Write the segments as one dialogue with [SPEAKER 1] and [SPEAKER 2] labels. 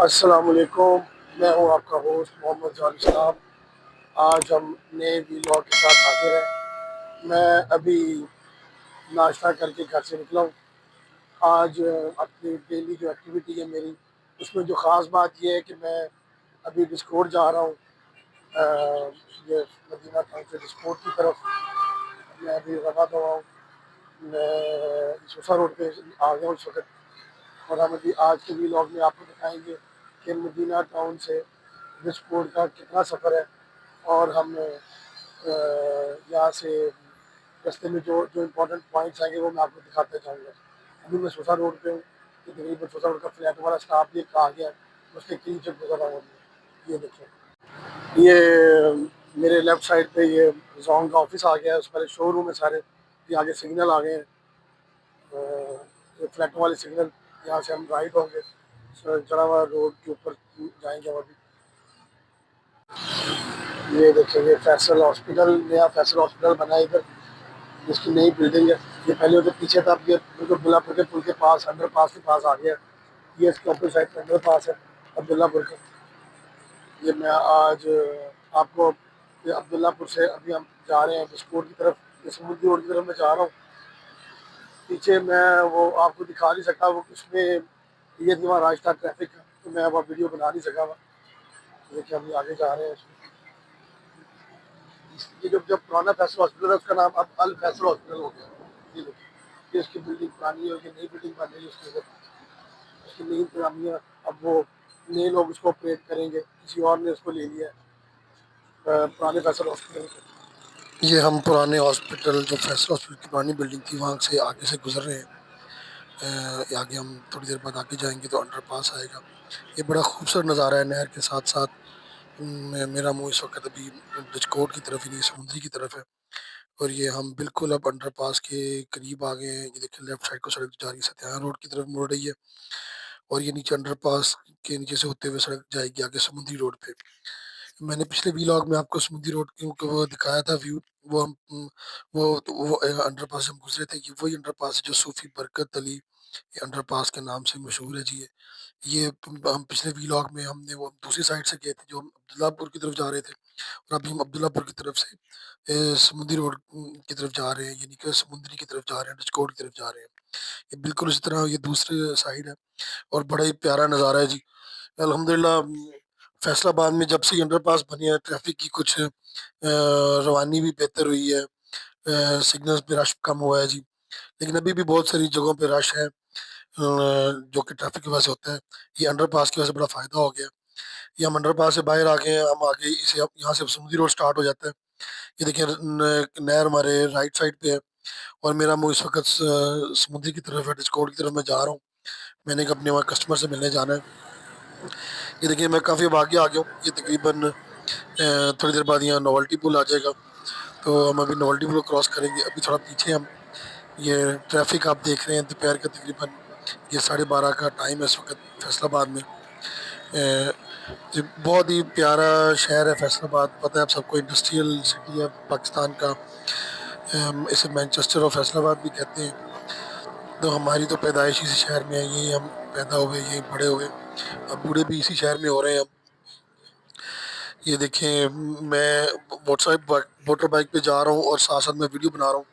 [SPEAKER 1] السلام علیکم، میں ہوں آپ کا ہوسٹ محمد جان اسلام۔ آج ہم نئے ویلاگ کے ساتھ حاضر ہیں۔ میں ابھی ناشتہ کر کے گھر سے نکلا ہوں۔ آج اپنی ڈیلی جو ایکٹیویٹی ہے میری، اس میں جو خاص بات یہ ہے کہ میں ابھی ڈسکورٹ جا رہا ہوں، یہ مدینہ ٹاؤن سے ڈسکورٹ کی طرف میں ابھی روانہ ہوا ہوں۔ میں سوسا روڈ پہ آ گیا ہوں اس وقت، اور ہم ابھی آج کے ویلاگ میں آپ کو دکھائیں گے کہ مدینہ ٹاؤن سے ڈسکورٹ کا کتنا سفر ہے، اور ہم یہاں سے رستے میں جو امپورٹنٹ پوائنٹس آئیں گے وہ میں آپ کو دکھاتا جاؤں گا۔ ابھی میں سوسا روڈ پہ ہوں، کہ تقریباً سوسا روڈ کا فلیٹ والا اسٹاف بھی آ گیا ہے، اس کے قریب سے گزر رہا ہوں۔ یہ دیکھیں، یہ میرے لیفٹ سائڈ پہ یہ زون کا آفس آ گیا ہے، اس پر شو روم ہے سارے، یہ آگے سگنل آ گئے ہیں، فلیٹ والے سگنل۔ یہاں سے ہم رائٹ ہوں گے، چڑھا ہوا روڈ کے اوپر جائیں گے ہم ابھی۔ یہ دیکھیں گے فیصل ہاسپٹل، نیا فیصل ہاسپٹل بنا ہے ادھر، جس کی نئی بلڈنگ ہے۔ یہ پہلے ادھر پیچھے تھا، اب یہ بالکل عبداللہ پور کے پل کے پاس، انڈر پاس کے پاس آ گیا۔ یہ اس کے اوپر سائڈ پہ انڈر پاس ہے عبداللہ پور کا۔ یہ میں آج آپ کو عبداللہ پور سے ابھی ہم جا رہے ہیں ڈسکورٹ کی طرف، یہ سمندری روڈ کی طرف میں جا رہا ہوں۔ پیچھے میں وہ آپ کو دکھا نہیں سکا، وہ اس میں یہ وہاں راستہ ٹریفک کا، تو میں وہ ویڈیو بنا نہیں سکا۔ دیکھیے ہم آگے جا رہے ہیں۔ یہ جو پرانا فیصل ہاسپٹل ہے اس کا نام اب الفیصل ہاسپٹل ہو گیا۔ یہ دیکھیے، اس کی بلڈنگ پرانی ہے، نئی بلڈنگ بن رہی ہے، اس کے اندر اس کی نئی انتظامیہ، اب وہ نئے لوگ اس کو آپریٹ کریں گے، کسی اور نے اس کو لے لیا ہے پرانے فیصل ہاسپٹل کو۔ یہ ہم پرانے ہاسپٹل، جو فیصل ہاسپٹل کی پرانی بلڈنگ تھی، وہاں سے آگے سے گزر رہے ہیں۔ آگے ہم تھوڑی دیر بعد آگے جائیں گے تو انڈر پاس آئے گا۔ یہ بڑا خوبصورت نظارہ ہے، نہر کے ساتھ ساتھ۔ میرا منہ اس وقت ابھی ڈسکورٹ کی طرف ہی نہیں، سمندری کی طرف ہے، اور یہ ہم بالکل اب انڈر پاس کے قریب آ گئے ہیں۔ یہ دیکھیں لیفٹ سائڈ کو سڑک جا رہی ہے، ستیان روڈ کی طرف مڑ رہی ہے، اور یہ نیچے انڈر پاس کے نیچے سے ہوتے ہوئے سڑک جائے گی آگے سمندری روڈ پہ۔ میں نے پچھلے ویلاگ میں آپ کو سمندری روڈ کی وہ دکھایا تھا ویو، وہ انڈر پاس سے ہم گزرے تھے۔ یہ وہی انڈر پاس ہے جو صوفی برکت علی انڈر پاس کے نام سے مشہور ہے جی۔ یہ ہم پچھلے ویلاگ میں ہم نے وہ دوسری سائڈ سے گئے تھے، جو ہم عبداللہ پور کی طرف جا رہے تھے، اور ابھی ہم عبداللہ پور کی طرف سے سمندری روڈ کی طرف جا رہے ہیں، یعنی کہ سمندری کی طرف جا رہے ہیں، ڈسکورٹ کی طرف جا رہے ہیں۔ یہ بالکل اسی طرح یہ دوسری سائڈ ہے، اور بڑا ہی پیارا نظارہ ہے جی۔ الحمدللہ فیصل آباد میں جب سے انڈر پاس بنی ہے، ٹریفک کی کچھ روانی بھی بہتر ہوئی ہے، سگنلز پہ رش کم ہوا ہے جی، لیکن ابھی بھی بہت ساری جگہوں پہ رش ہے، جو کہ ٹریفک کی وجہ سے ہوتا ہے۔ یہ انڈر پاس کی وجہ سے بڑا فائدہ ہو گیا۔ یہ ہم انڈر پاس سے باہر آ گئے ہیں، ہم آگے اسے یہاں سے سمندری روڈ سٹارٹ ہو جاتا ہے۔ یہ دیکھیں نہر ہمارے رائٹ سائڈ پہ ہے، اور میرا منہ اس وقت سمندری کی طرف ہے، ڈسکورٹ کی طرف میں جا رہا ہوں۔ میں نے اپنے وہاں کسٹمر سے ملنے جانا ہے۔ یہ دیکھیں میں کافی اب آگے آ گیا ہوں، یہ تقریباً تھوڑی دیر بعد یہاں نوولٹی پل آ جائے گا، تو ہم ابھی نوولٹی پل کراس کریں گے۔ ابھی تھوڑا پیچھے ہم، یہ ٹریفک آپ دیکھ رہے ہیں دوپہر کا تقریباً یہ 12:30 کا ٹائم ہے اس وقت فیصل آباد میں۔ بہت ہی پیارا شہر ہے فیصل آباد، پتہ ہے آپ سب کو، انڈسٹریل سٹی ہے پاکستان کا، اسے مینچسٹر آف فیصل آباد بھی کہتے ہیں۔ تو ہماری تو پیدائش اسی شہر میں ہے، یہیں ہم پیدا ہوئے، یہیں بڑے ہوئے، اب بوڑھے بھی اسی شہر میں ہو رہے ہیں ہم۔ یہ دیکھیں میں موٹر بائک پہ جا رہا ہوں، اور ساتھ ساتھ میں ویڈیو بنا رہا ہوں۔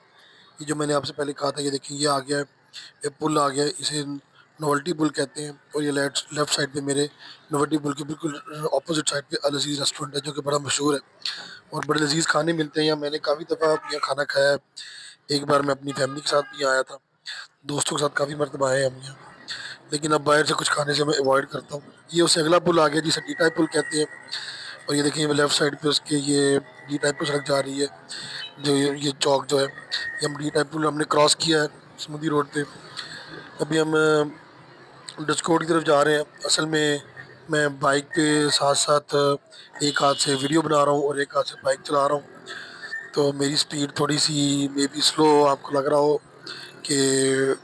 [SPEAKER 1] یہ جو میں نے آپ سے پہلے کہا تھا، یہ دیکھیں یہ آ گیا ہے، یہ پل آ گیا ہے، اسے نوولٹی پل کہتے ہیں، اور یہ لیفٹ سائڈ پہ میرے نوولٹی پل کے بالکل اپوزٹ سائڈ پہ العزیز ریسٹورنٹ ہے، جو کہ بڑا مشہور ہے، اور بڑے لذیذ کھانے ملتے ہیں یہاں۔ میں نے کافی دفعہ یہاں کھانا کھایا ہے، ایک بار میں اپنی فیملی کے ساتھ بھی آیا تھا، دوستوں کے ساتھ کافی مرتبہ آئے ہم یہاں، لیکن اب باہر سے کچھ کھانے سے میں اوائڈ کرتا ہوں۔ یہ اسے اگلا پل آ گیا جسے ڈی ٹائی پل کہتے ہیں، اور یہ دیکھیں لیفٹ سائڈ پہ اس کے یہ ڈی ٹائی پل سڑک جا رہی ہے، جو یہ چوک جو ہے، یہ ہم ڈی ٹائی پل ہم نے کراس کیا ہے سمندری روڈ پہ۔ ابھی ہم ڈسکورٹ کی طرف جا رہے ہیں۔ اصل میں بائک پہ ساتھ ساتھ ایک ہاتھ سے ویڈیو بنا رہا ہوں اور ایک ہاتھ سے بائک چلا رہا ہوں، تو میری سپیڈ تھوڑی سی مے بی سلو آپ کو لگ رہا ہو کہ،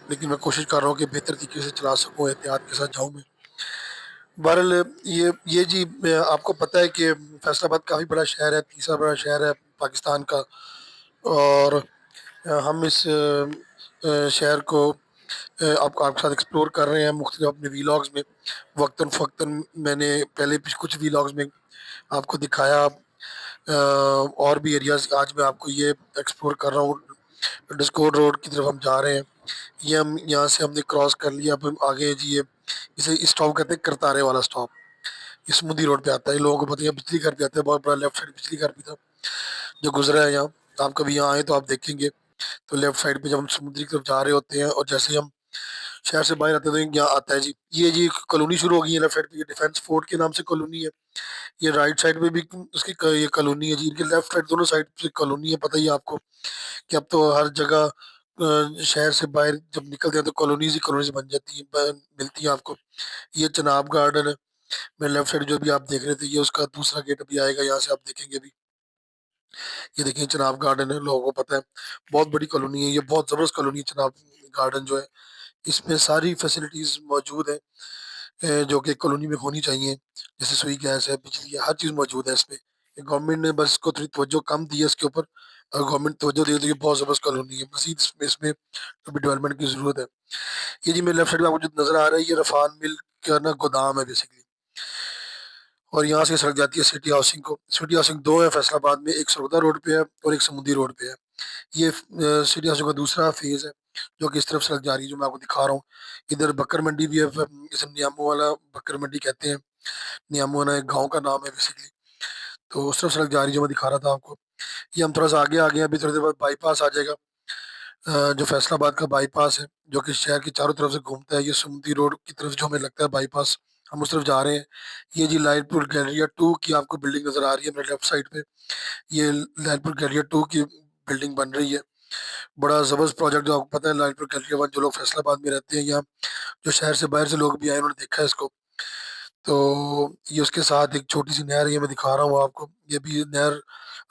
[SPEAKER 1] لیکن میں کوشش کر رہا ہوں کہ بہتر طریقے سے چلا سکوں، احتیاط کے ساتھ جاؤں میں۔ بہرحال یہ جی آپ کو پتہ ہے کہ فیصل آباد کافی بڑا شہر ہے، تیسرا بڑا شہر ہے پاکستان کا، اور ہم اس شہر کو آپ کے ساتھ ایکسپلور کر رہے ہیں مختلف اپنے ویلاگز میں۔ وقتاً فوقتاً میں نے پہلے کچھ ویلاگز میں آپ کو دکھایا، اور بھی ایریاز آج میں آپ کو یہ ایکسپلور کر رہا ہوں۔ ڈسکور روڈ کی طرف ہم جا رہے ہیں، یہ ہم یہاں سے ہم نے کراس کر لیا، اب ہم آگے جی یہ اسے اسٹاپ کہتے ہیں کرتارے والا اسٹاپ، یہ سمودی روڈ پہ آتا ہے۔ لوگوں کو پتہ ہے بجلی گھر بھی آتا ہے، بہت بڑا لیفٹ سائڈ بجلی گھر بھی تھا جو گزرا ہے یہاں۔ آپ کبھی یہاں آئے تو آپ دیکھیں گے، تو لیفٹ سائڈ پہ جب ہم سمندری کی طرف جا رہے ہوتے ہیں اور جیسے ہی ہم شہر سے باہر آتے ہیں تو یہاں آتا ہے جی یہ جی کالونی شروع ہو گئی ہے لیفٹ سائڈ پہ، یہ ڈیفینس فورٹ کے نام سے کالونی ہے۔ یہ رائٹ سائڈ پہ بھی اس کی یہ کالونی ہے جی، ان کے لیفٹ سائڈ دونوں سائڈ سے کالونی ہے۔ پتہ ہی ہے آپ کو کہ اب تو ہر جگہ شہر سے باہر جب نکلتے ہیں تو کالونیز ہی کالونیز بن جاتی ہیں، ملتی ہیں آپ کو۔ یہ چناب گارڈن ہے میرے لیفٹ سائڈ جو بھی آپ دیکھ رہے تھے، یہ اس کا دوسرا گیٹ ابھی آئے گا، یہاں سے آپ دیکھیں گے ابھی یہ دیکھیں چناب گارڈن ہے، لوگوں کو پتہ ہے بہت بڑی کالونی ہے، یہ بہت زبردست کالونی ہے چناب گارڈن جو ہے، اس میں ساری فیسلٹیز موجود ہیں جو کہ کالونی میں ہونی چاہیے، جیسے سوئی گیس ہے، بجلی ہے، ہر چیز موجود ہے اس میں۔ گورنمنٹ نے بس اس کو تھوڑی توجہ کم دی ہے اس کے اوپر، اگر گورنمنٹ توجہ دے تو یہ بہت زبردست کالونی ہے، مزید اس میں ابھی ڈیولپمنٹ کی ضرورت ہے۔ یہ جی میرے لیفٹ سائڈ میں آپ کو جو نظر آ رہا ہے یہ رفان مل کا نا گودام ہے بیسکلی، اور یہاں سے سڑک جاتی ہے سٹی ہاؤسنگ کو۔ سٹی ہاؤسنگ دو ہے فیصل آباد میں، ایک سرگودا روڈ پہ ہے اور ایک سمندی روڈ پہ ہے۔ یہ سٹی ہاؤسنگ کا دوسرا فیز ہے جو کہ اس طرف سڑک جا رہی ہے جو میں آپ کو دکھا رہا ہوں۔ ادھر بکر منڈی بھی ہے، اسے نیامو والا بکر منڈی کہتے ہیں، نیامو والا ایک گاؤں کا نام ہے بیسکلی، تو اس طرف سڑک جا رہی ہے جو میں دکھا رہا تھا آپ کو۔ یہ ہم تھوڑا سا آگے آ گئے ہیں، ابھی تھوڑی دیر بعد بائی پاس آ جائے گا، جو فیصل آباد کا بائی پاس ہے جو کہ شہر کی چاروں طرف سے گھومتا ہے۔ یہ سمندی روڈ کی طرف جو ہمیں لگتا ہے بائی پاس، ہم اس طرف جا رہے ہیں۔ یہ جی لائٹ پور گیلریا 2 کی آپ کو بلڈنگ نظر آ رہی ہے میرے لیفٹ سائڈ پہ، یہ لائٹ پور گیلریا 2 کی بلڈنگ بن رہی ہے، بڑا زبردست پروجیکٹ جو آپ کو پتہ ہے۔ لائٹ پور گیلریا 1 جو لوگ فیصل آباد میں رہتے ہیں، یہاں جو شہر سے باہر سے لوگ بھی آئے انہوں نے دیکھا ہے اس کو، تو یہ اس کے ساتھ ایک چھوٹی سی نہر ہے، یہ میں دکھا رہا ہوں آپ کو۔ یہ بھی نہر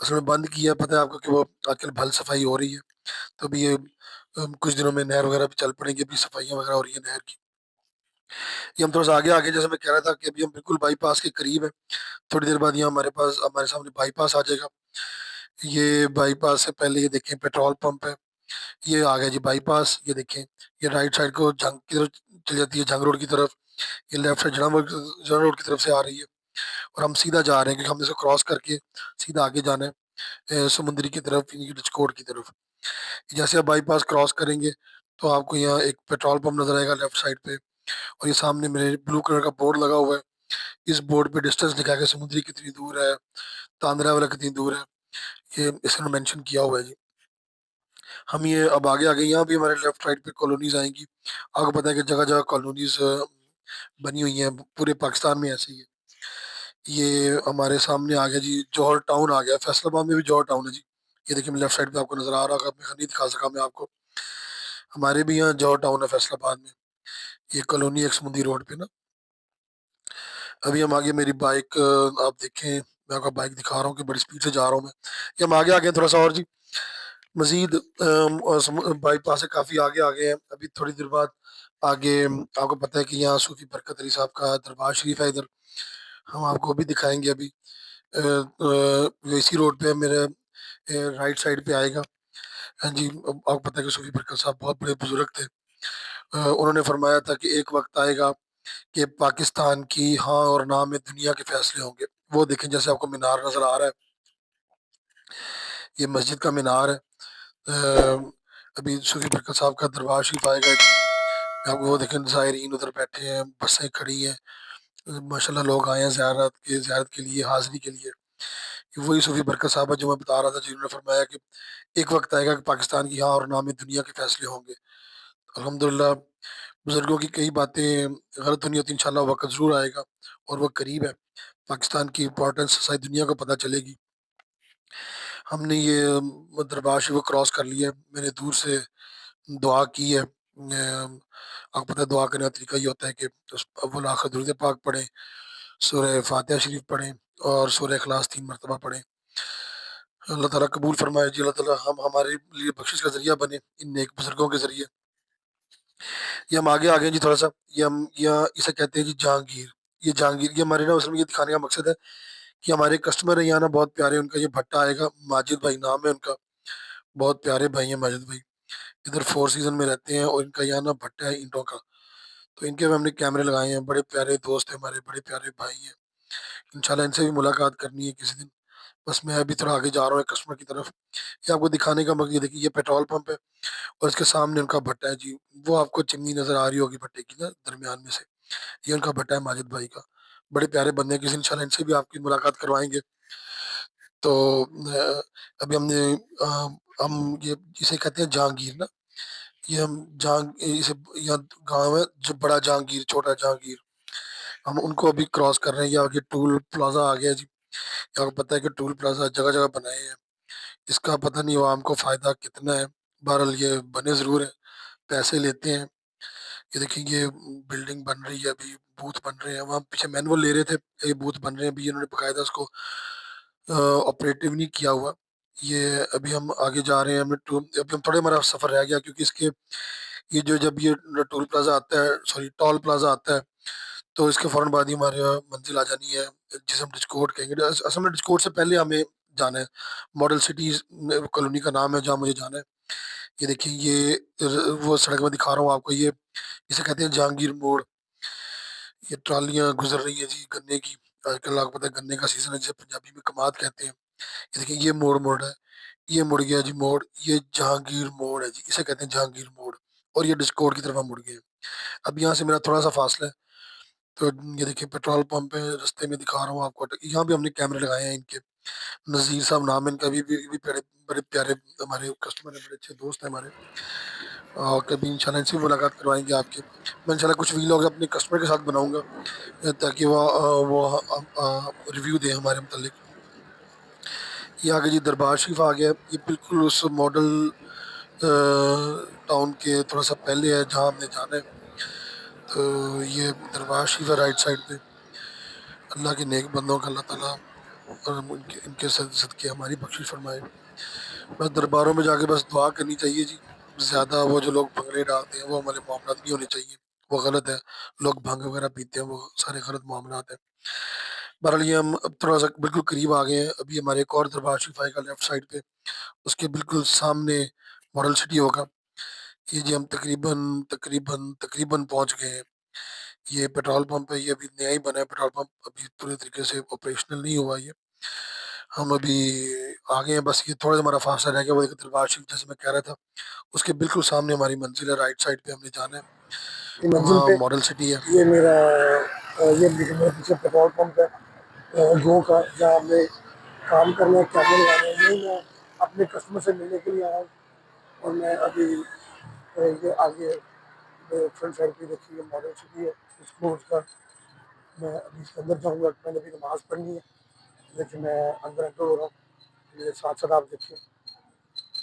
[SPEAKER 1] اصل میں بند کی ہے، پتہ ہے آپ کو کہ وہ آج کل بھل صفائی ہو رہی ہے، تو ابھی یہ کچھ دنوں میں نہر وغیرہ بھی چل پڑیں گی، ابھی صفائیاں وغیرہ ہو رہی ہیں نہر کی۔ یہ ہم تھوڑا سا آگے آگے جیسے میں کہہ رہا تھا کہ ابھی ہم بالکل بائی پاس کے قریب ہیں، تھوڑی دیر بعد یہاں ہمارے سامنے بائی پاس آ جائے گا۔ یہ بائی پاس سے پہلے یہ دیکھیں پیٹرول پمپ ہے، یہ آ گیا جی بائی پاس۔ یہ دیکھیں یہ رائٹ سائڈ کو جنگ کی طرف چل جاتی ہے، جنگ روڈ کی طرف، یہ لیفٹ سائڈ جنگ روڈ کی طرف سے آ رہی ہے، اور ہم سیدھا جا رہے ہیں کیونکہ ہم اس کو کراس کر کے سیدھا آگے جانا ہے سمندری کی طرف، یعنی کہ ڈچکوٹ کی طرف۔ جیسے آپ بائی پاس کراس کریں گے تو آپ کو یہاں ایک پیٹرول پمپ نظر آئے گا لیفٹ سائڈ پہ، اور یہ سامنے میرے بلو کلر کا بورڈ لگا ہوا ہے، اس بورڈ پہ ڈسٹینس لکھا ہے کہ سمندری کتنی دور ہے، تاندرا والا کتنی دور ہے، یہ اس نے مینشن کیا ہوا ہے جی۔ ہم یہ اب آگے آگے یہاں بھی ہمارے لیفٹ سائڈ پہ کالونیز آئیں گی، آپ کو پتہ ہے کہ جگہ جگہ کالونیز بنی ہوئی ہیں، پورے پاکستان میں ایسے ہی ہے۔ یہ ہمارے سامنے آ گیا جی جوہر ٹاؤن آ گیا، فیصل آباد میں بھی جوہر ٹاؤن ہے جی، یہ دیکھیں لیفٹ سائڈ پہ آپ کو نظر آ رہا ہوگا، میں نہیں دکھا سکا میں آپ کو، ہمارے بھی یہاں جوہر ٹاؤن ہے فیصل آباد میں، یہ کالونی ایک سمندی روڈ پہ نا۔ ابھی ہم آگے میری بائک آپ دیکھیں، میں آپ کو بائک دکھا رہا ہوں کہ بڑی اسپیڈ سے جا رہا ہوں میں، یہ ہم آگے آگے تھوڑا سا اور جی مزید بائی پاس سے کافی آگے آگے ہیں۔ ابھی تھوڑی دیر بعد آگے آپ کو پتہ ہے کہ یہاں صوفی برکت علی صاحب کا دربار شریف ہے، ادھر ہم آپ کو بھی دکھائیں گے ابھی۔ ویسی روڈ پہ میرے رائٹ سائڈ پہ آئے گا، ہاں جی آپ کو پتہ ہے کہ صوفی برکت صاحب بہت بڑے بزرگ تھے، انہوں نے فرمایا تھا کہ ایک وقت آئے گا کہ پاکستان کی ہاں اور نہ میں دنیا کے فیصلے ہوں گے۔ وہ دیکھیں جیسے آپ کو مینار نظر آ رہا ہے، یہ مسجد کا مینار ہے، ابھی صوفی برکت صاحب کا دربار شریف آئے گا ادھر، آپ کو وہ دیکھیں زائرین ادھر بیٹھے ہیں، بسیں کھڑی ہیں، ماشاء اللہ لوگ آئے ہیں زیارت کے لیے، حاضری کے لیے۔ وہی صوفی برکت صاحب ہے جو میں بتا رہا تھا جنہوں نے فرمایا کہ ایک وقت آئے گا کہ پاکستان کی ہاں اور نہ میں دنیا کے فیصلے ہوں گے۔ الحمدللہ بزرگوں کی کئی باتیں غلط نہیں ہوتی، انشاءاللہ وقت ضرور آئے گا اور وہ قریب ہے، پاکستان کی امپورٹنس ساری دنیا کو پتہ چلے گی۔ ہم نے یہ دربار شریف کو کراس کر لیا ہے، میں نے دور سے دعا کی ہے، آپ کو پتہ ہے دعا کرنے کا طریقہ یہ ہوتا ہے کہ اول آخر درود پاک پڑھیں، سورہ فاتحہ شریف پڑھیں اور سورہ اخلاص 3 مرتبہ پڑھیں۔ اللہ تعالیٰ قبول فرمائے جی، اللہ تعالیٰ ہم ہمارے لیے بخشش کا ذریعہ بنے ان نیک بزرگوں کے ذریعے۔ یہ ہم آگے آگے جی تھوڑا سا، یہ ہم یہ اسے کہتے ہیں جی جہانگیر، یہ جہانگیر یہ ہمارے نا اصل میں یہ دکھانے کا مقصد ہے کہ ہمارے کسٹمر ہیں یہاں نا بہت پیارے، ان کا یہ بھٹا آئے گا، ماجد بھائی نام ہے ان کا، بہت پیارے بھائی ہیں ماجد بھائی، ادھر 4 سیزن میں رہتے ہیں اور ان کا یہاں نا بھٹا ہے اینٹوں کا، تو ان کے بھی ہم نے کیمرے لگائے ہیں. بڑے پیارے دوست ہیں ہمارے, بڑے پیارے بھائی ہیں. انشاءاللہ ان سے بھی ملاقات کرنی ہے کسی دن. بس میں ابھی تھوڑا آگے جا رہا ہوں کسٹمر کی طرف. یہ آپ کو دکھانے کا مقصد دیکھیے, یہ پیٹرول پمپ ہے اور اس کے سامنے ان کا بھٹا ہے جی. وہ آپ کو چمنی نظر آ رہی ہوگی بھٹے کی نا درمیان میں سے, یہ ان کا بھٹا ہے ماجد بھائی کا. بڑے پیارے بندے ہیں, کسی انشاءاللہ ان سے بھی آپ کی ملاقات کروائیں گے. تو ابھی ہم نے ہم یہ جسے کہتے ہیں جہانگیر نا, یہ ہم اسے یہاں گاؤں ہے جو بڑا جہانگیر چھوٹا جہانگیر, ہم ان کو ابھی کراس کر رہے ہیں. یہ آگے ٹول پلازا آ گیا جی. آپ کو پتہ ہے کہ ٹول پلازا جگہ جگہ بنائے ہیں. اس کا پتہ نہیں عوام کو فائدہ کتنا ہے. بہرحال یہ بنے ضرور ہیں, پیسے لیتے ہیں. یہ دیکھیں یہ بلڈنگ بن رہی ہے, ابھی بوتھ بن رہے ہیں. وہاں پیچھے مینول لے رہے تھے, یہ بوتھ بن رہے ہیں. ابھی انہوں نے باقاعدہ اس کو آپریٹو نہیں کیا ہوا. یہ ابھی ہم آگے جا رہے ہیں. ابھی ہم تھوڑے ہمارا سفر رہ گیا, کیونکہ اس کے یہ جو جب یہ ٹول پلازا آتا ہے, سوری ٹول پلازا آتا ہے, تو اس کے فوراً بعد ہی ہمارے منزل آ جانی ہے جسے ہم ڈسکورٹ کہیں گے. اصل میں ڈسکورٹ سے پہلے ہمیں جانا ہے, ماڈل سٹیز کالونی کا نام ہے جہاں مجھے جانا ہے. یہ دیکھیں یہ وہ سڑک میں دکھا رہا ہوں آپ کو, یہ اسے کہتے ہیں جہانگیر موڑ. یہ ٹرالیاں گزر رہی ہیں جی گنے کی. آج کل آپ کو پتہ ہے گنے کا سیزن ہے جسے پنجابی میں کماد کہتے ہیں. یہ دیکھیں یہ موڑ ہے, یہ مڑ گیا جی موڑ. یہ جہانگیر موڑ ہے جی, اسے کہتے ہیں جہانگیر موڑ. اور یہ ڈسکورٹ کی طرف ہم مڑ گئے ہیں. اب یہاں سے میرا تھوڑا سا فاصلہ ہے. تو یہ دیکھیں پیٹرول پمپ ہے, رستے میں دکھا رہا ہوں آپ کو. یہاں بھی ہم نے کیمرے لگائے ہیں ان کے. نذیر صاحب نام ہے ان کا, بھی بڑے پیارے ہمارے کسٹمر ہیں, بڑے اچھے دوست ہیں ہمارے. اور کبھی انشاءاللہ ان سے بھی ملاقات کروائیں گے آپ کے. میں انشاءاللہ کچھ ویلاگ اپنے کسٹمر کے ساتھ بناؤں گا تاکہ وہ ریویو دیں ہمارے متعلق. یہ آگے جی دربار شریف آ گیا. یہ بالکل اس ماڈل ٹاؤن کے تھوڑا سا پہلے ہے جہاں ہم نے جانا ہے. تو یہ دربار شریف ہے رائٹ سائڈ پہ. اللہ کے نیک بندوں کا اللہ تعالیٰ ان کے صدقے ہماری بخشش فرمائے. بس درباروں میں جا کے بس دعا کرنی چاہیے جی. زیادہ وہ جو لوگ بھنگڑے ڈالتے ہیں وہ ہمارے معاملات نہیں ہونے چاہیے, وہ غلط ہے. لوگ بھنگ وغیرہ پیتے ہیں, وہ سارے غلط معاملات ہیں. بہرحال یہ ہم اب تھوڑا سا بالکل قریب آ گئے ہیں. ابھی ہمارے ایک اور دربار شریف آئے گا لیفٹ سائڈ پہ, اس کے بالکل سامنے ماڈل سٹی ہوگا. یہ جی ہم تقریباً پہنچ گئے ہیں. یہ پیٹرول پمپ ہے, یہ ابھی نیا ہی بنا ہے پیٹرول پمپ, ابھی پورے طریقے سے آپریشنل نہیں ہوا. یہ ہم ابھی آگے ہیں, بس یہ تھوڑا سا ہمارا فاصلہ رہ گیا. وہ ایک دربار شریف جیسے میں کہہ رہا تھا, اس کے بالکل سامنے ہماری منزل ہے, رائٹ سائڈ پہ ہم نے جانا ہے.
[SPEAKER 2] یہ منزل
[SPEAKER 1] وہاں
[SPEAKER 2] پہ
[SPEAKER 1] ماڈل سٹی ہے.
[SPEAKER 2] یہ میرا پیچھے پیٹرول پمپ ہے گو کا, جہاں ہم نے کام کرنا ہے, کیمرے لگانے ہیں. یہی میں اپنے کسٹمر سے ملنے کے لیے آیا ہوں. اور میں ابھی یہ آگے فرنٹ سائڈ پہ دیکھیے ماڈل سٹی ہے اس کا. میں ابھی اس کے اندر جاؤں گا, میں نے ابھی نماز پڑھنی ہے, لیکن میں اندر ہو رہا ہوں. میرے ساتھ ساتھ آپ دیکھیے,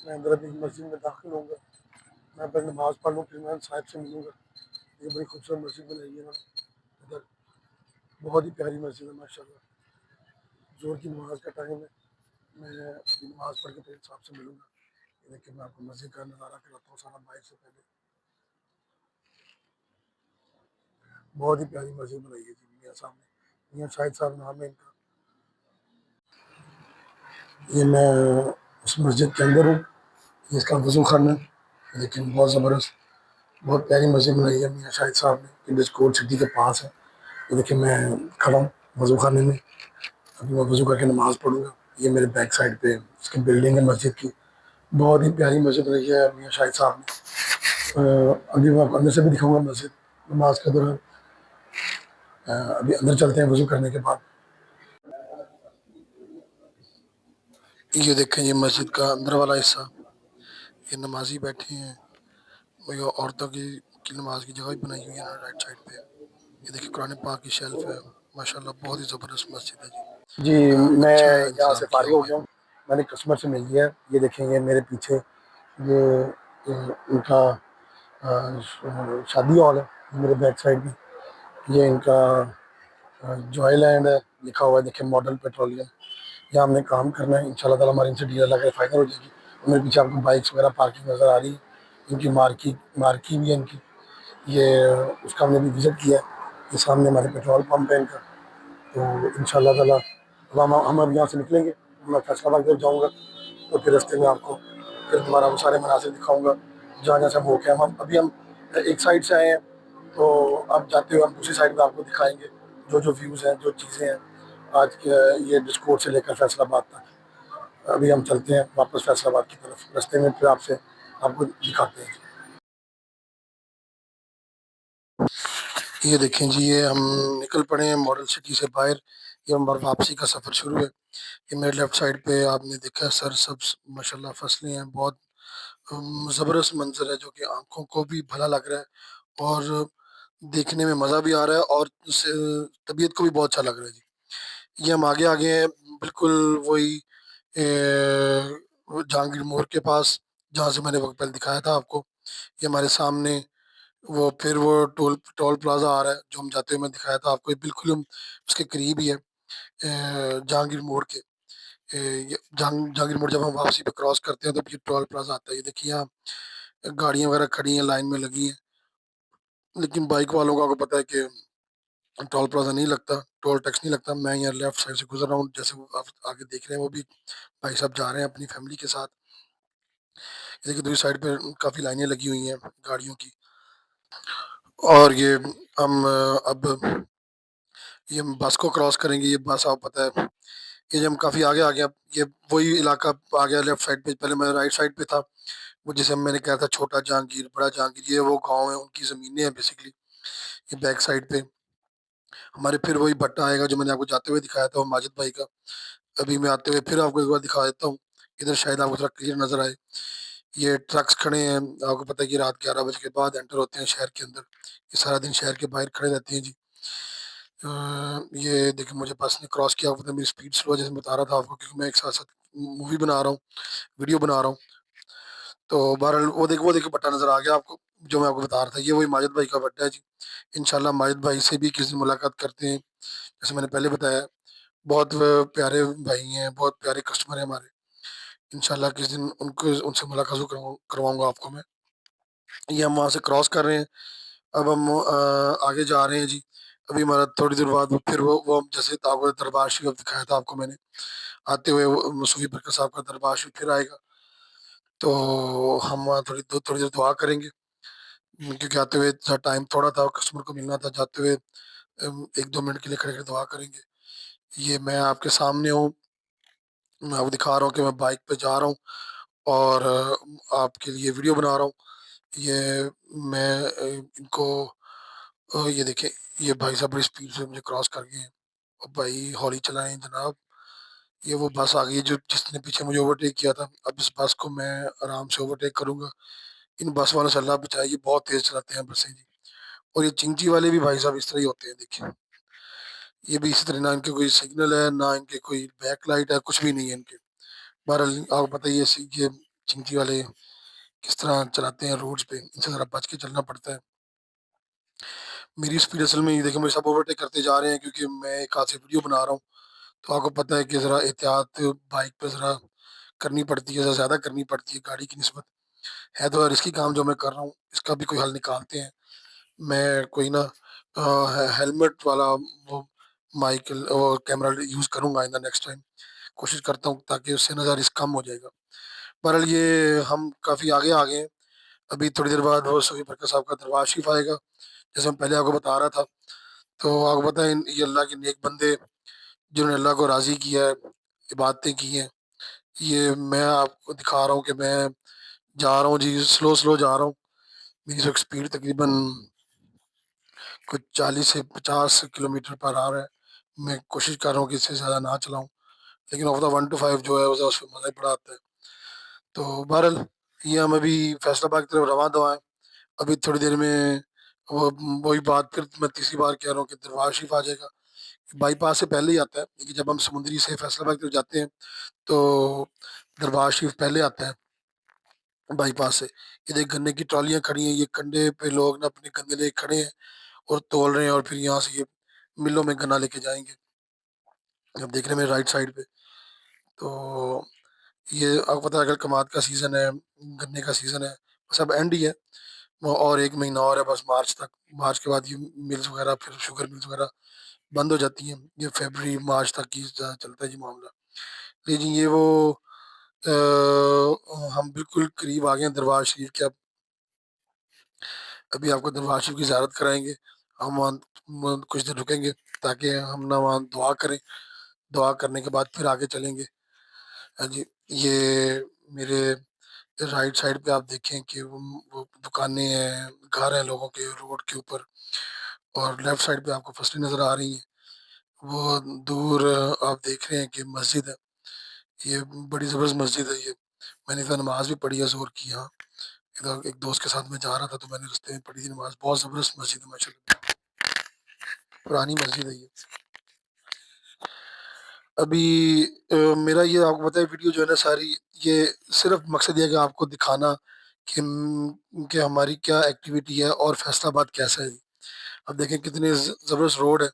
[SPEAKER 2] میں اندر ابھی مسجد میں داخل ہوں گا. میں پہلے نماز پڑھ لوں, پھر میں صاحب سے ملوں گا. یہ بڑی خوبصورت مسجد بنائی ہے نا ادھر, بہت ہی پیاری مسجد ہے ماشاء اللہ. زور کی نماز کا ٹائم ہے, میں نماز پڑھ کے پھر صاحب سے ملوں گا. لیکن میں آپ کو مسجد کا نظارہ کراتا ہوں سارا بائک سے پہلے. بہت ہی پیاری مسجد بنائی ہے جی میاں صاحب نے, میاں شاہد صاحب نام ہے ان کا. یہ میں اس مسجد کے اندر ہوں, یہ اس کا وضو خانہ ہے, لیکن بہت زبردست بہت پیاری مسجد بنائی ہے میاں شاہد صاحب نے. انڈس کورٹ سٹی کے پاس ہے. یہ دیکھیں میں کھڑا ہوں وضو خانے میں, ابھی میں وضو کر کے نماز پڑھوں گا. یہ میرے بیک سائڈ پہ اس کی بلڈنگ ہے مسجد کی, بہت ہی پیاری مسجد بنائی ہے میاں شاہد صاحب نے. ابھی میں آپ اندر سے بھی دکھاؤں گا مسجد نماز کے دوران. ابھی اندر چلتے ہیں وضو کرنے کے بعد.
[SPEAKER 1] یہ دیکھیں یہ مسجد کا اندر والا حصہ, یہ نمازی بیٹھے ہیں. یہ عورتوں کی نماز کی جگہ بھی بنائی ہوئی ہے نا رائٹ سائڈ پہ. یہ دیکھیں قرآن پاک کی شیلف ہے, ماشاءاللہ بہت ہی زبردست مسجد ہے جی.
[SPEAKER 2] جی میں
[SPEAKER 1] اچھا
[SPEAKER 2] یہاں
[SPEAKER 1] انتظام
[SPEAKER 2] سے
[SPEAKER 1] کیا
[SPEAKER 2] فارغ ہو
[SPEAKER 1] ہوا ہے.
[SPEAKER 2] گیا ہوں, میں نے کسٹمر سے مل لیا ہے. یہ دیکھیں گے میرے پیچھے یہ ان کا شادی ہال ہے میرے بیک سائڈ میں. یہ ان کا جوائے لینڈ ہے لکھا ہوا ہے, دیکھیں ماڈل پیٹرولیم. یہاں ہم نے کام کرنا ہے, ان شاء اللہ تعالیٰ ہمارے ان سے ڈیل لگا کے فائدہ ہو جائے گی. میرے پیچھے آپ کو بائکس وغیرہ پارکنگ نظر آ رہی ہے, ان کی مارکی بھی ہے ان کی. یہ اس کا ہم نے بھی وزٹ کیا ہے. یہ سامنے ہمارے پیٹرول پمپ ہے ان کا. تو ان شاء اللہ تعالیٰ ہم اب یہاں سے نکلیں گے, میں فیصلہ آباد کی طرف جاؤں گا. تو پھر رستے میں آپ کو پھر دوبارہ وہ سارے مناظر دکھاؤں گا جہاں جہاں سے ہم ہو کے ہم ابھی ایک سائڈ سے آئے ہیں, تو اب جاتے ہوئے ہم دوسری سائڈ میں آپ کو دکھائیں گے جو جو ویوز ہیں، جو چیزیں ہیں آج کے یہ ڈسکورٹ سے لے کر فیصل آباد تک۔ ابھی ہم چلتے ہیں واپس فیصل آباد کی طرف، رستے میں پھر آپ کو دکھاتے ہیں۔ یہ دیکھیں جی، یہ ہم نکل پڑے ہیں ماڈل سٹی سے باہر، یہ ہمارا واپسی کا سفر شروع ہے۔ یہ میرے لیفٹ سائڈ پہ آپ نے دیکھا سر سبز ماشاءاللہ فصلیں ہیں، بہت زبردست منظر ہے جو کہ آنکھوں کو بھی بھلا لگ رہا ہے اور دیکھنے میں مزہ بھی آ رہا ہے اور طبیعت کو بھی بہت اچھا لگ رہا ہے جی۔ یہ ہم آگے آگے ہیں بالکل وہی جہانگیر موڑ کے پاس جہاں سے میں نے وقت پہلے دکھایا تھا آپ کو۔ یہ ہمارے سامنے وہ پھر وہ ٹول پلازا آ رہا ہے جو ہم جاتے ہوئے میں دکھایا تھا آپ کو، یہ بالکل ہم اس کے قریب ہی ہے جہانگیر موڑ کے۔ جہانگیر موڑ جب ہم واپسی پہ کراس کرتے ہیں تو پھر ٹول پلازا آتا ہے۔ یہ دیکھیے یہاں گاڑیاں وغیرہ کھڑی ہیں، لائن میں لگی ہیں، لیکن بائک والوں کو آپ کو پتہ ہے کہ ٹول پلازا نہیں لگتا، ٹول ٹیکس نہیں لگتا۔ میں یہاں لیفٹ سائڈ سے گزر رہا ہوں، جیسے وہ آپ آگے دیکھ رہے ہیں وہ بھی بھائی صاحب جا رہے ہیں اپنی فیملی کے ساتھ۔ یہ دیکھیے دوسری سائڈ پہ کافی لائنیں لگی ہوئی ہیں گاڑیوں کی، اور یہ ہم اب یہ بس کو کراس کریں گے۔ یہ بس آپ پتہ ہے یہ جب ہم کافی آگے آ گیا، یہ وہی علاقہ آ گیا لیفٹ سائڈ پہ۔ پہلے میں رائٹ سائڈ پہ تھا، وہ جسے میں نے کہا تھا چھوٹا جہانگیر بڑا جہانگیر، یہ وہ گاؤں ہے، ان کی زمینیں ہیں بیسکلی۔ یہ بیک سائڈ پہ ہمارے پھر وہی بٹا آئے گا جو میں نے آپ کو جاتے ہوئے دکھایا تھا، وہ ماجد بھائی کا۔ ابھی میں آتے ہوئے پھر آپ کو ایک بار دکھا دیتا ہوں، ادھر شاید آپ کو تھوڑا کلیئر نظر آئے۔ یہ ٹرکس کھڑے ہیں، آپ کو پتہ ہے کہ رات 11 بجے کے بعد انٹر ہوتے ہیں شہر کے اندر، یہ سارا دن شہر کے باہر کھڑے رہتے ہیں جی۔ یہ دیکھیں مجھے بس نے کراس کیا، آپ کو پتہ ہے میری اسپیڈ سلو ہے جیسے بتا رہا تھا آپ کو، کیونکہ میں ایک ساتھ ساتھ مووی بنا رہا ہوں، ویڈیو بنا رہا ہوں۔ تو بہرحال وہ دیکھو بٹا نظر آ گیا آپ کو جو میں آپ کو بتا رہا تھا، یہ وہی ماجد بھائی کا بٹا ہے جی۔ انشاءاللہ ماجد بھائی سے بھی کسی دن ملاقات کرتے ہیں، جیسے میں نے پہلے بتایا بہت پیارے بھائی ہیں، بہت پیارے کسٹمر ہیں ہمارے۔ انشاءاللہ کسی دن ان سے ملاقات کرواؤں گا آپ کو میں۔ یہ ہم وہاں سے کراس کر رہے ہیں، اب ہم آگے جا رہے ہیں جی۔ ابھی ہمارا تھوڑی دیر بعد پھر وہ جیسے آپ کو دربار شریف دکھایا تھا آپ کو میں نے، آتے ہوئے صوفی برکت صاحب کا دربار شریف پھر آئے گا، تو ہم وہاں تھوڑی دیر دعا کریں گے، کیونکہ آتے ہوئے ٹائم تھوڑا تھا، کسٹمر کو ملنا تھا، جاتے ہوئے 1-2 منٹ کے لیے کھڑے کر دعا کریں گے۔ یہ میں آپ کے سامنے ہوں، میں آپ کو دکھا رہا ہوں کہ میں بائک پہ جا رہا ہوں اور آپ کے لیے ویڈیو بنا رہا ہوں۔ یہ میں ان کو یہ دیکھیں، یہ بھائی صاحب بڑی اسپیڈ سے مجھے کراس کر گئے ہیں، اور بھائی ہولی چلائیں جناب۔ یہ وہ بس آ گئی ہے جس نے پیچھے مجھے اوورٹیک کیا تھا، اب اس بس کو میں آرام سے اوورٹیک کروں گا۔ ان بس والوں سے اللہ بچائے، یہ بہت تیز چلاتے ہیں بسیں جی، اور یہ چنچی والے بھی بھائی صاحب اس طرح ہی ہوتے ہیں، دیکھیں یہ بھی اسی طرح، نہ ان کے کوئی سگنل ہے، نہ ان کے کوئی بیک لائٹ ہے، کچھ بھی نہیں ہے ان کے۔ بہرحال آپ کو پتہ ہی ہے یہ چنچی والے کس طرح چلاتے ہیں روڈز پہ، ان سے ذرا بچ کے چلنا پڑتا ہے۔ میری اسپیڈ اصل میں یہ دیکھیں مجھے سب اوورٹیک کرتے جا رہے ہیں، کیونکہ میں ایک ہاتھ سے ویڈیو بنا رہا ہوں، تو آپ کو پتہ ہے کہ ذرا احتیاط بائک پہ ذرا کرنی پڑتی ہے، ذرا زیادہ کرنی پڑتی ہے گاڑی کی نسبت۔ ہے تو رسکی کام جو میں کر رہا ہوں، اس کا بھی کوئی حل نکالتے ہیں۔ میں کوئی نہ ہیلمٹ والا وہ مائک اور کیمرہ یوز کروں گا آئندہ نیکسٹ ٹائم، کوشش کرتا ہوں تاکہ اس سے نہ رسک کم ہو جائے گا۔ بہرحال یہ ہم کافی آگے آ گئے ہیں، ابھی تھوڑی دیر بعد وہ صوفی برکت صاحب کا دربار شریف آئے گا، جیسے میں پہلے آپ کو بتا رہا تھا۔ تو آپ کو پتہ ہے یہ اللہ کے نیک بندے جنہوں نے اللہ کو راضی کیا ہے، عبادتیں کی ہیں، یہ میں آپ کو دکھا رہا ہوں کہ میں جا رہا ہوں جی، سلو جا رہا ہوں، میری جو اسپیڈ تقریباً کچھ 40 سے 50 کلومیٹر پر آ رہا ہے۔ میں کوشش کر رہا ہوں کہ اس سے زیادہ نہ چلاؤں، لیکن آف دا 1 to 5 جو ہے اس میں مزہ ہی بڑا آتا ہے۔ تو بہرحال یہ ہم ابھی فیصل آباد کی طرف رواں دوا ہیں، ابھی تھوڑی دیر میں وہی بات پھر میں تیسری بار کہہ رہا ہوں کہ دربار شریف آ جائے گا، بائی پاس سے پہلے ہی آتا ہے، لیکن جب ہم سمندری سے فیصل آباد کی طرف جاتے ہیں تو دربار شریف پہلے آتا ہے بائی پاس سے۔ یہ دیکھ گنے کی ٹرالیاں کھڑی ہیں، یہ کنڈے پہ لوگ نا اپنے گنے لے کے کھڑے ہیں اور تول رہے ہیں، اور پھر یہاں سے یہ ملوں میں گنا لے کے جائیں گے۔ اب دیکھ رہے ہیں میرے رائٹ سائڈ پہ، تو یہ آپ کو پتہ ہے اگر کماد کا سیزن ہے، گنے کا سیزن ہے، بس اب اینڈ ہی ہے، وہ اور 1 مہینہ اور ہے بس، مارچ تک۔ مارچ کے بعد یہ ملز وغیرہ پھر شوگر ملز وغیرہ بند ہو جاتی ہیں، یہ فیبرری مارچ تک کی چلتا ہے جی معاملہ۔ لیکن یہ وہ ہم بالکل قریب آ گئے ہیں دربار شریف کے اب۔
[SPEAKER 1] ابھی آپ کو دربار شریف کی زیارت کرائیں گے، ہم وہاں کچھ دیر رکیں گے تاکہ ہم نہ وہاں دعا کریں، دعا کرنے کے بعد پھر آگے چلیں گے۔ ہاں جی، یہ میرے رائٹ سائڈ پہ آپ دیکھیں کہ وہ دکانیں ہیں، گھر ہیں لوگوں کے روڈ کے اوپر، اور لیفٹ سائڈ پہ آپ کو فصلیں نظر آ رہی ہیں۔ وہ دور آپ دیکھ رہے ہیں کہ مسجد ہے، یہ بڑی زبردست مسجد ہے یہ، میں نے نماز بھی پڑھی ہے ظہر کی یہاں، ادھر ایک دوست کے ساتھ میں جا رہا تھا تو میں نے رستے میں پڑھی تھی نماز، بہت زبردست مسجد ہے ماشاء اللہ، پرانی مسجد ہے یہ۔ ابھی میرا یہ آپ کو پتہ ہے ویڈیو جو ہے نا ساری، یہ صرف مقصد یہ ہے کہ آپ کو دکھانا کہ کہ ہماری کیا ایکٹیویٹی ہے اور فیصل آباد کیسا ہے۔ اب دیکھیں کتنے زبردست روڈ ہے،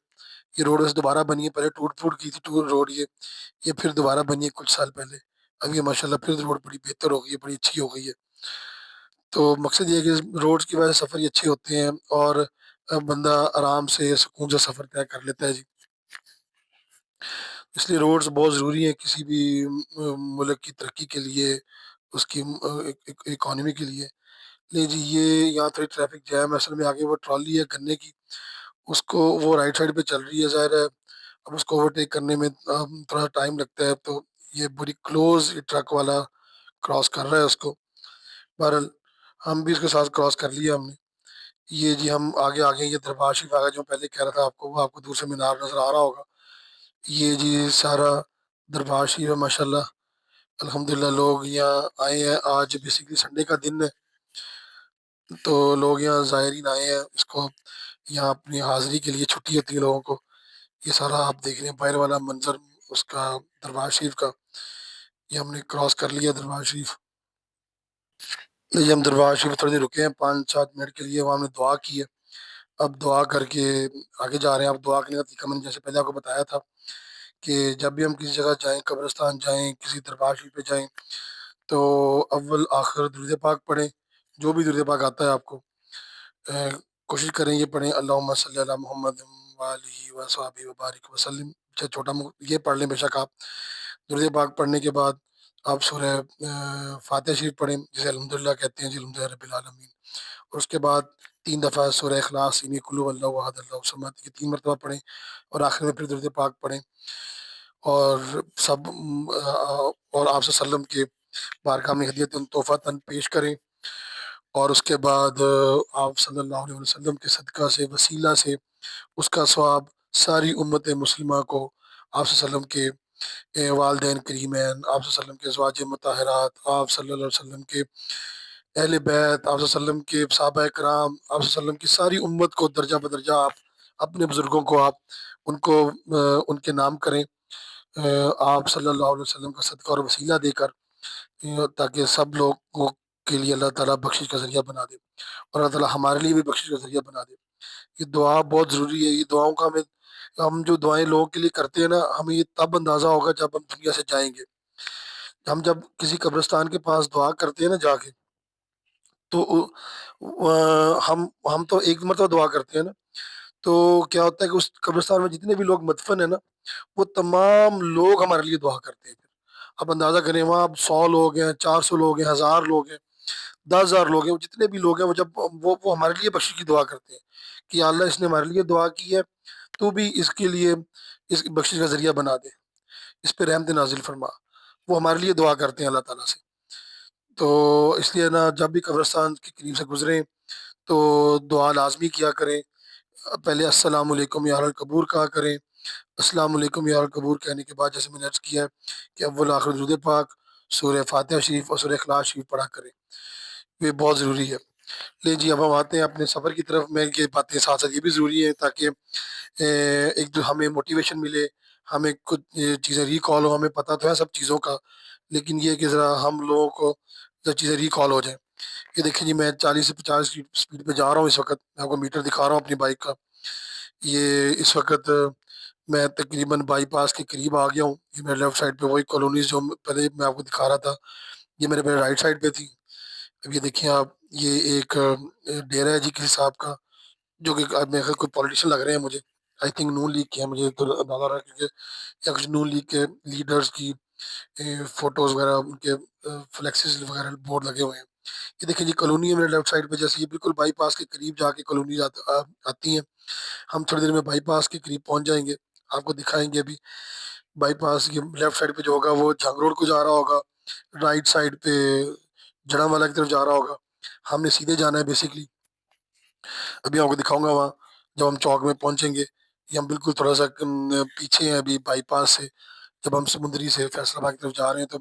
[SPEAKER 1] یہ روڈ ویسے دوبارہ بنی ہے، پہلے ٹوٹ پھوٹ کی تھی ٹور روڈ، یہ پھر دوبارہ بنی ہے کچھ سال پہلے، اب یہ ماشاء اللہ پھر روڈ بڑی بہتر ہو گئی ہے، بڑی اچھی ہو گئی ہے۔ تو مقصد یہ ہے کہ روڈز کی وجہ سے سفر یہ اچھے ہوتے ہیں اور بندہ آرام سے سکون سے سفر طے کر لیتا ہے جی۔ اس لیے روڈز بہت ضروری ہیں کسی بھی ملک کی ترقی کے لیے، اس کی اکانومی کے لیے۔ لے جی، یہ یہاں تھوڑی ٹریفک جیم ہے، اصل میں آگے وہ ٹرالی ہے گنے کی، اس کو وہ رائٹ سائڈ پہ چل رہی ہے، ظاہر ہے اب اس کو اوورٹیک کرنے میں تھوڑا ٹائم لگتا ہے، تو یہ بڑی کلوز ٹرک والا کراس کر رہا ہے اس کو۔ بہرحال ہم بھی اس کے ساتھ کراس کر لیا ہم نے۔ یہ جی ہم آگے آگے یہ دربار شریف آگے جو پہلے کہہ رہا تھا آپ کو، وہ آپ کو دور سے مینار نظر آ رہا ہوگا، یہ جی سارا دربار شریف ہے ماشاء اللہ۔ الحمدللہ لوگ یہاں آئے ہیں، آج بیسیکلی سنڈے کا دن ہے، تو لوگ یہاں زائرین آئے ہیں اس کو یہاں اپنی حاضری کے لیے، چھٹی ہوتی ہے لوگوں کو۔ یہ سارا آپ دیکھ رہے ہیں باہر والا منظر اس کا دربار شریف کا، یہ ہم نے کراس کر لیا دربار شریف۔ یہ ہم دربار شریف تھوڑی دیر رکے ہیں 5-7 منٹ کے لیے، وہاں ہم نے دعا کی ہے، اب دعا کر کے آگے جا رہے ہیں۔ اب دعا کرنے کا طریقہ میں نے جیسے پہلے آپ کو بتایا تھا کہ جب بھی ہم کسی جگہ جائیں، قبرستان جائیں، کسی دربار شریف پہ جائیں، تو اول آخر درود پاک پڑھیں، جو بھی درود پاک آتا ہے آپ کو کوشش کریں یہ پڑھیں، اللہم صلی علی محمد وآلہ وصحبہ وبارک وسلم، چاہے چھوٹا یہ پڑھ لیں بے شک آپ۔ درود پاک پڑھنے کے بعد آپ سورہ فاتحہ شریف پڑھیں، جسے الحمدللہ کہتے ہیں جی، الحمدللہ رب العالمین، اور اس کے بعد 3 دفعہ سورہ اخلاص، یعنی قل هو اللہ احد اللہ الصمد، یہ 3 مرتبہ پڑھیں، اور آخر میں پھر درود پاک پڑھیں، اور سب اور آپ صلی اللہ علیہ وسلم کے بارگاہ میں ہدیت تحفہ پیش کریں، اور اس کے بعد آپ صلی اللہ علیہ وسلم کے صدقہ سے، وسیلہ سے اس کا ثواب ساری امت مسلمہ کو، آپ صلی اللہ علیہ وسلم کے والدین کریمین، آپ صلی اللہ علیہ وسلم کے ازواج مطہرات، آپ صلی اللہ علیہ وسلم کے اہل بیت، آپ صلی اللہ علیہ وسلم کے صحابہ کرام، آپ صلی اللہ علیہ وسلم کی ساری امت کو درجہ بدرجہ آپ اپنے بزرگوں کو آپ ان کو ان کے نام کریں، آپ صلی اللہ علیہ وسلم کا صدقہ اور وسیلہ دے کر، تاکہ سب لوگوں کے لیے اللہ تعالیٰ بخشش کا ذریعہ بنا دے، اور اللہ تعالیٰ ہمارے لیے بھی بخشش کا ذریعہ بنا دے۔ یہ دعا بہت ضروری ہے، یہ دعاؤں کا ہم جو دعائیں لوگوں کے لیے کرتے ہیں نا، ہمیں یہ تب اندازہ ہوگا جب ہم دنیا سے جائیں گے۔ ہم جب کسی قبرستان کے پاس دعا کرتے ہیں نا جا کے، تو ہم تو ایک مرتبہ دعا کرتے ہیں نا، تو کیا ہوتا ہے کہ اس قبرستان میں جتنے بھی لوگ مدفن ہیں نا، وہ تمام لوگ ہمارے لیے دعا کرتے ہیں۔ آپ اندازہ کریں وہاں اب 100 لوگ ہیں، 400 لوگ ہیں، 1000 لوگ ہیں، 10,000 لوگ ہیں، وہ جتنے بھی لوگ ہیں، وہ جب وہ ہمارے لیے بخشش کی دعا کرتے ہیں کہ یا اللہ اس نے ہمارے لیے دعا کی ہے، تو بھی اس کے لیے اس بخشش کا ذریعہ بنا دے، اس پہ رحمت نازل فرما، وہ ہمارے لیے دعا کرتے ہیں اللہ تعالیٰ سے۔ تو اس لیے نا جب بھی قبرستان کے قریب سے گزریں تو دعا لازمی کیا کریں، پہلے السلام علیکم یا اہل القبور کہا کریں، السلام علیکم یا اہل القبور کہنے کے بعد جیسے میں نے عرض کیا ہے کہ اول آخر درود پاک، سورہ فاتحہ شریف اور سورہ اخلاص شریف پڑھا کریں، یہ بہت ضروری ہے۔ لے جی اب ہم آتے ہیں اپنے سفر کی طرف، میں یہ باتیں ساتھ ساتھ یہ بھی ضروری ہے تاکہ ایک جو ہمیں موٹیویشن ملے، ہمیں کچھ چیزیں ریکال ہو، ہمیں پتہ تو ہے سب چیزوں کا، لیکن یہ کہ ذرا ہم لوگوں کو جو چیزیں ریکال ہو جائیں۔ یہ دیکھیں جی میں 40 سے 50 اسپیڈ پہ جا رہا ہوں اس وقت، میں آپ کو میٹر دکھا رہا ہوں اپنی بائک کا، یہ اس وقت میں تقریباً بائی پاس کے قریب آ گیا ہوں، یہ میرے لیفٹ سائڈ پہ وہی کالونیز جو پہلے میں آپ کو دکھا رہا تھا، یہ میرے رائٹ سائڈ پہ تھی۔ اب یہ دیکھیں آپ، یہ ایک ڈیرا ہے جی کسی صاحب کا، جو کہ میرے خیال کوئی پولیٹیشین لگ رہے ہیں مجھے، آئی تھنک نون لیگ کے ہیں، مجھے تو اندازہ رہا ہے کیونکہ یا کچھ نون لیگ کے لیڈرز کی فوٹوز وغیرہ، ان کے فلیکسز وغیرہ بورڈ لگے ہوئے ہیں۔ یہ دیکھیں جی کالونی ہے میرے لیفٹ سائڈ پہ، جیسے یہ بالکل بائی پاس کے قریب جا کے کالونی آتی ہیں. ہم تھوڑی دیر میں بائی پاس کے قریب پہنچ جائیں گے، آپ کو دکھائیں گے. ابھی بائی پاس یہ لیفٹ سائڈ پہ جو ہوگا وہ جھنگ روڈ کو جا رہا ہوگا، رائٹ سائڈ پہ جڑام والا کی طرف جا رہا ہوگا. ہم نے سیدھے جانا ہے بیسکلی. ابھی آپ کو دکھاؤں گا وہاں جب ہم چوک میں پہنچیں گے. یہ ہم بالکل تھوڑا سا پیچھے ہیں ابھی بائی پاس سے. جب ہم سمندری سے فیصل آباد کی طرف جا رہے ہیں تو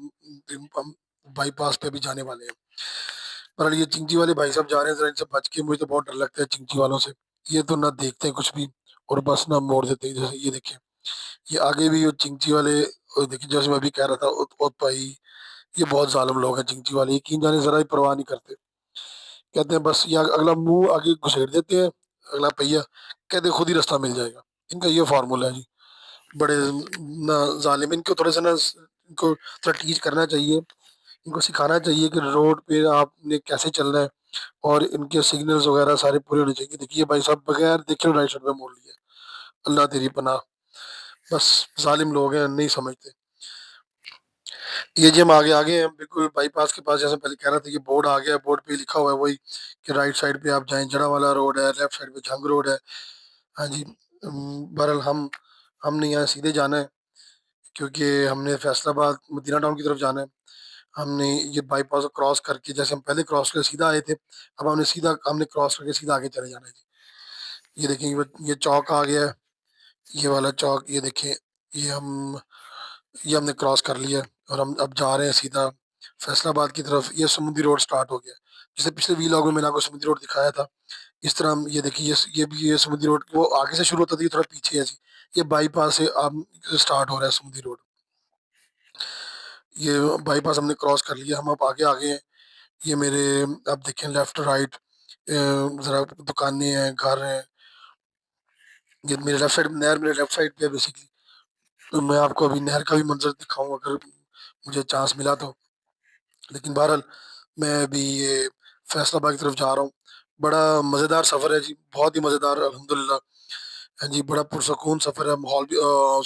[SPEAKER 1] ہم بائی پاس پہ بھی جانے والے ہیں. پر یہ چنچی والے بھائی صاحب جا رہے ہیں، ذرا ان سے بچ کے، مجھے تو بہت ڈر لگتا ہے چنچی والوں سے. یہ تو نہ دیکھتے ہیں کچھ بھی اور بس نہ موڑ دیتے ہیں. جیسے یہ دیکھیں یہ آگے بھی چنچی والے، دیکھیں جیسے میں ابھی کہہ رہا تھا اوت پائی، یہ بہت ظالم لوگ ہیں چنچی والے. یقین جانے ذرا ہی پرواہ نہیں کرتے. کہتے ہیں بس یہ اگلا منہ آگے گھسیٹ دیتے ہیں، اگلا پہیا، کہتے ہیں خود ہی راستہ مل جائے گا. ان کا یہ فارمولہ ہے جی. بڑے نہ ظالم، ان کو تھوڑا سا نا، ان کو تھوڑا ٹیچ کرنا چاہیے، ان کو سکھانا چاہیے کہ روڈ پہ آپ نے کیسے چلنا ہے، اور ان کے سگنلز وغیرہ سارے پورے ہونے چاہیے. دیکھیے بھائی صاحب بغیر دیکھے رائٹ سائڈ پہ موڑ لیا. اللہ تیری پناہ. بس ظالم لوگ ہیں، نہیں سمجھتے. یہ جی ہم آگے آگے ہیں بالکل بائی پاس کے پاس. جیسے پہلے کہہ رہا تھا یہ بورڈ آ گیا، بورڈ پہ لکھا ہوا ہے وہی کہ رائٹ سائڈ پہ آپ جائیں جڑا والا روڈ ہے، لیفٹ سائڈ پہ جھنگ روڈ ہے. ہاں جی. بہرحال ہم نے یہاں سیدھے جانا ہے کیونکہ ہم نے فیصل آباد مدینہ ٹاؤن کی طرف جانا ہے. ہم نے یہ بائی پاس کراس کر کے، جیسے ہم پہلے کراس کر کے سیدھا آئے تھے، اب ہم نے کراس کر کے سیدھا آگے چلے جانا ہے جی. یہ دیکھیں یہ چوک آ گیا ہے، یہ والا چوک. یہ دیکھیں یہ ہم نے کراس کر لیا اور ہم اب جا رہے ہیں سیدھا فیصل آباد کی طرف. یہ سمندری روڈ سٹارٹ ہو گیا. جیسے پچھلے ویلاگ میں نے آپ کو سمندری روڈ دکھایا تھا، اس طرح ہم یہ دیکھیے یہ بھی یہ سمندری روڈ وہ آگے سے شروع ہوتا تھا، یہ تھوڑا پیچھے ہے جی. یہ بائی پاس سے اب سٹارٹ ہو رہا ہے سمندری روڈ. یہ بائی پاس ہم نے کراس کر لیا، ہم اب آگے آگے ہیں. یہ میرے اب دیکھیں لیفٹ رائٹ ذرا دکانیں ہیں، گھر ہیں. یہ میرے لیفٹ سائڈ نہر میرے لیفٹ سائڈ پہ ہے بیسکلی. تو میں آپ کو ابھی نہر کا بھی منظر دکھاؤں اگر مجھے چانس ملا تو. لیکن بہرحال میں ابھی یہ فیصل آباد کی طرف جا رہا ہوں. بڑا مزیدار سفر ہے جی، بہت ہی مزیدار الحمدللہ. ہاں جی بڑا پرسکون سفر ہے. ماحول بھی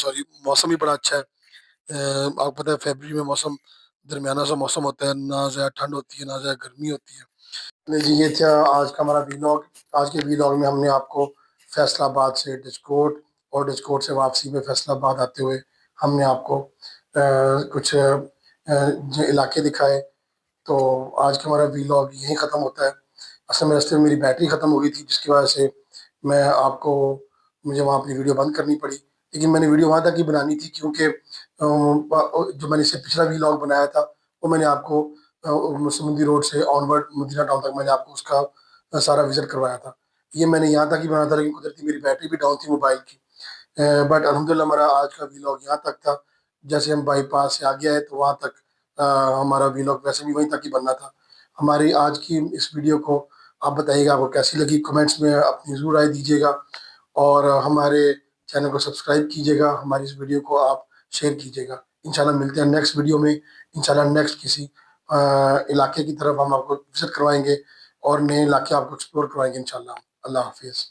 [SPEAKER 1] سوری موسم بھی بڑا اچھا ہے. آپ کو پتہ ہے فیبرری میں موسم درمیانہ سا موسم ہوتا ہے، نہ زیادہ ٹھنڈ ہوتی ہے نہ زیادہ گرمی ہوتی ہے. جی یہ تھا آج کا ہمارا ویلاگ. آج کے ویلاگ میں ہم نے آپ کو فیصل آباد سے ڈسکوٹ اور ڈسکوٹ سے واپسی میں فیصل آباد آتے ہوئے ہم نے آپ کو کچھ جو علاقے دکھائے. تو آج کا ہمارا ویلاگ یہیں ختم ہوتا ہے. اصل میں راستے میں میری بیٹری ختم ہو گئی تھی، جس کی وجہ سے مجھے وہاں اپنی ویڈیو بند کرنی پڑی. لیکن میں نے ویڈیو وہاں تک ہی بنانی تھی کیونکہ جو میں نے اس سے پچھلا ویلاگ بنایا تھا وہ میں نے آپ کو سمندری روڈ سے آن ورڈ مدینہ ٹاؤن تک میں نے آپ کو اس کا سارا وزٹ کروایا تھا. یہ میں نے یہاں تک ہی بنایا تھا، لیکن قدرتی میری بیٹری بھی ڈاؤن تھی موبائل کی. بٹ الحمدللہ ہمارا آج کا ویلاگ یہاں تک تھا. جیسے ہم بائی پاس سے آگے آئے تو وہاں تک ہمارا ویلاگ ویسے بھی وہیں تک ہی بننا تھا. ہماری آج کی اس ویڈیو کو آپ بتائیے گا آپ کو کیسی لگی، کمنٹس میں اپنی ضرور رائے دیجیے گا، اور ہمارے چینل کو سبسکرائب کیجیے گا. ہماری اس ویڈیو کو آپ شیئر کیجیے گا. انشاءاللہ ملتے ہیں نیکسٹ ویڈیو میں. انشاءاللہ نیکسٹ کسی علاقے کی طرف ہم آپ کو وزٹ کروائیں گے اور نئے علاقے آپ کو ایکسپلور کروائیں گے انشاءاللہ. اللہ حافظ.